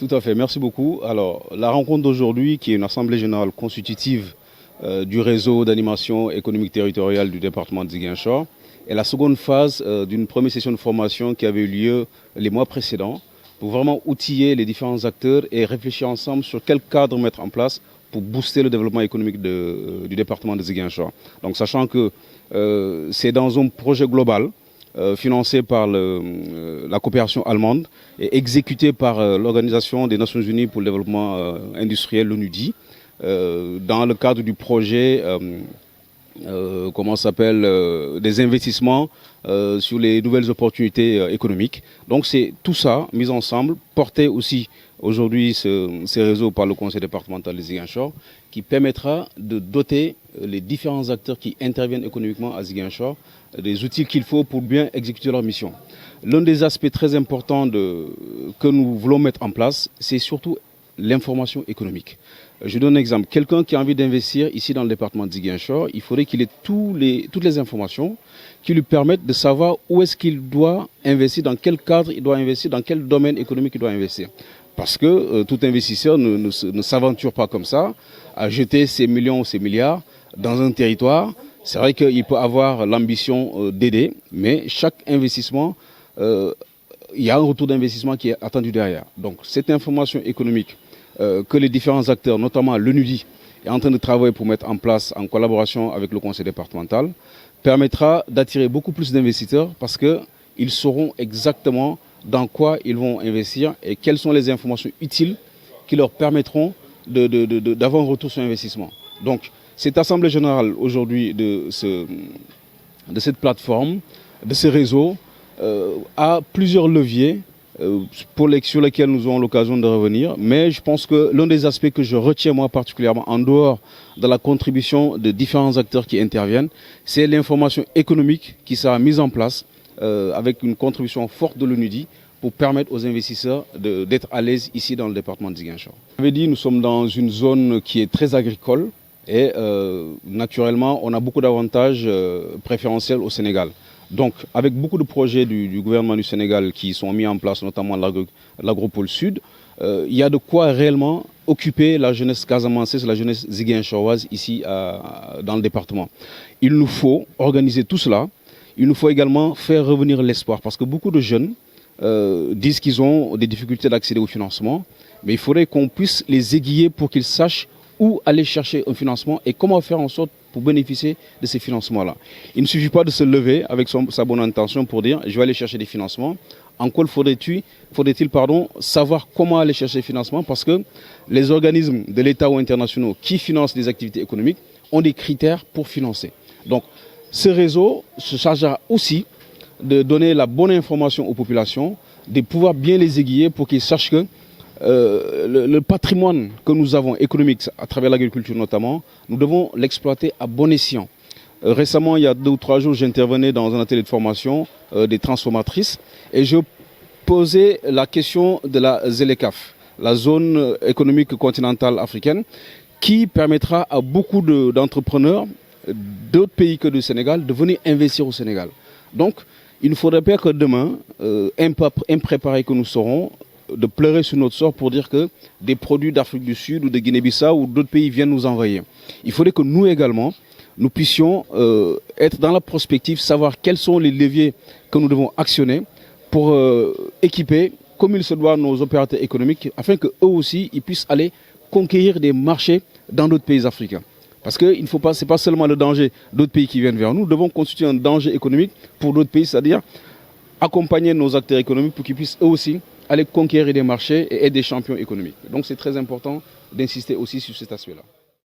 Tout à fait, merci beaucoup. Alors, la rencontre d'aujourd'hui, qui est une assemblée générale constitutive du réseau d'animation économique territoriale du département de Ziguinchor, est la seconde phase d'une première session de formation qui avait eu lieu les mois précédents pour vraiment outiller les différents acteurs et réfléchir ensemble sur quel cadre mettre en place pour booster le développement économique du département de Ziguinchor. Donc, sachant que c'est dans un projet global financé par la coopération allemande et exécuté par l'Organisation des Nations Unies pour le développement industriel, l'ONUDI, dans le cadre du projet des investissements sur les nouvelles opportunités économiques. Donc c'est tout ça mis ensemble, porté aussi aujourd'hui ces réseaux par le conseil départemental de Ziguinchor, qui permettra de doter les différents acteurs qui interviennent économiquement à Ziguinchor des outils qu'il faut pour bien exécuter leur mission. L'un des aspects très importants que nous voulons mettre en place, c'est surtout l'information économique. Je donne un exemple. Quelqu'un qui a envie d'investir ici dans le département de Ziguinchor, il faudrait qu'il ait toutes les informations qui lui permettent de savoir où est-ce qu'il doit investir, dans quel cadre il doit investir, dans quel domaine économique il doit investir. Parce que tout investisseur ne s'aventure pas comme ça à jeter ses millions ou ses milliards dans un territoire. C'est vrai qu'il peut avoir l'ambition d'aider, mais chaque investissement, il y a un retour d'investissement qui est attendu derrière. Donc cette information économique que les différents acteurs, notamment l'ONUDI, est en train de travailler pour mettre en place en collaboration avec le conseil départemental, permettra d'attirer beaucoup plus d'investisseurs parce qu'ils sauront exactement dans quoi ils vont investir et quelles sont les informations utiles qui leur permettront d'avoir un retour sur investissement. Donc cette assemblée générale aujourd'hui de cette plateforme, de ce réseau, a plusieurs leviers sur lesquels nous aurons l'occasion de revenir. Mais je pense que l'un des aspects que je retiens moi particulièrement en dehors de la contribution de différents acteurs qui interviennent, c'est l'information économique qui sera mise en place avec une contribution forte de l'ONUDI pour permettre aux investisseurs d'être à l'aise ici dans le département de Ziguinchor. Vous l'avez dit, nous sommes dans une zone qui est très agricole et naturellement on a beaucoup d'avantages préférentiels au Sénégal. Donc, avec beaucoup de projets du gouvernement du Sénégal qui sont mis en place, notamment l'Agropole Sud, il y a de quoi réellement occuper la jeunesse casamançaise, la jeunesse ziguinchoroise ici dans le département. Il nous faut organiser tout cela. Il nous faut également faire revenir l'espoir parce que beaucoup de jeunes disent qu'ils ont des difficultés d'accéder au financement, mais il faudrait qu'on puisse les aiguiller pour qu'ils sachent où aller chercher un financement et comment faire en sorte pour bénéficier de ces financements-là. Il ne suffit pas de se lever avec sa bonne intention pour dire « je vais aller chercher des financements ». En quoi faudrait-il savoir comment aller chercher des financements parce que les organismes de l'État ou internationaux qui financent des activités économiques ont des critères pour financer. Donc ce réseau se chargera aussi de donner la bonne information aux populations, de pouvoir bien les aiguiller pour qu'ils sachent que le patrimoine que nous avons économique à travers l'agriculture notamment, nous devons l'exploiter à bon escient. Récemment, il y a 2 ou 3 jours, j'intervenais dans un atelier de formation des transformatrices et je posais la question de la ZLECAf, la zone économique continentale africaine, qui permettra à beaucoup d'entrepreneurs d'autres pays que du Sénégal de venir investir au Sénégal. Donc, il ne faudrait pas que demain, impréparés que nous serons, de pleurer sur notre sort pour dire que des produits d'Afrique du Sud ou de Guinée-Bissau ou d'autres pays viennent nous envahir. Il faudrait que nous également, nous puissions être dans la prospective, savoir quels sont les leviers que nous devons actionner pour équiper comme il se doit nos opérateurs économiques afin qu'eux aussi ils puissent aller conquérir des marchés dans d'autres pays africains. Parce que ce n'est pas seulement le danger d'autres pays qui viennent vers nous, nous devons constituer un danger économique pour d'autres pays, c'est-à-dire accompagner nos acteurs économiques pour qu'ils puissent eux aussi aller conquérir des marchés et être des champions économiques. Donc c'est très important d'insister aussi sur cet aspect-là.